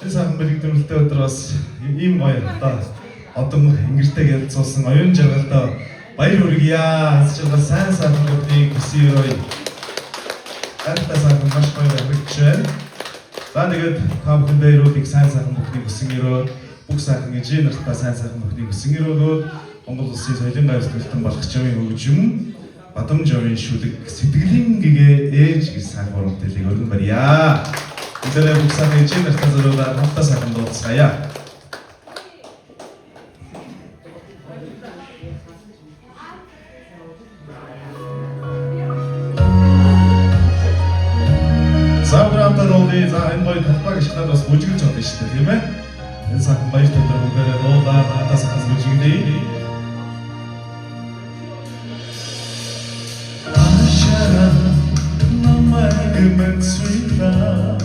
Энэ сайхан бэлэгдэмжтэй өдөр бас ийм гоё одон ингэртэй ярилцсан оюун жаргалтай баяр хүргье. Асчилгал сайн сайхан бүгдийг хүсье. Арта сайхан маш гоё хэрэгч байна. За тэгээд та бүхэн баяруудыг сайн сайхан бүгдийг хүсэн өрөө бүх сайхан ижээ нартаа сайн сайхан бүгдийг хүсэн өрөөгөө Монгол Улсын соёлын гавьяас төлтөн болох чамын хөгжим Бадамж овын шүлэг сэтгэлийн гэгээ ээж гэж сайхан урамтэлийг өргөн барья. ಇದರ ಬುಕ್ಸನ್ನು ಹೆಚ್ಚಿನ ನಷ್ಟದ ಹತ್ತ ಸಾಕಂದು ಓದಿಸ್ತಾಯ Заавраантадоodi за энэ гоё талбайг шатаад бас бүжиглж авдаг шүү дээ тийм ээ. Энэ сайхан баяр төлөв бүгээрээ дуулаад хата сайхан бүжиглэе. Ашара намайг мэдсүйлээ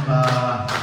баярлалаа.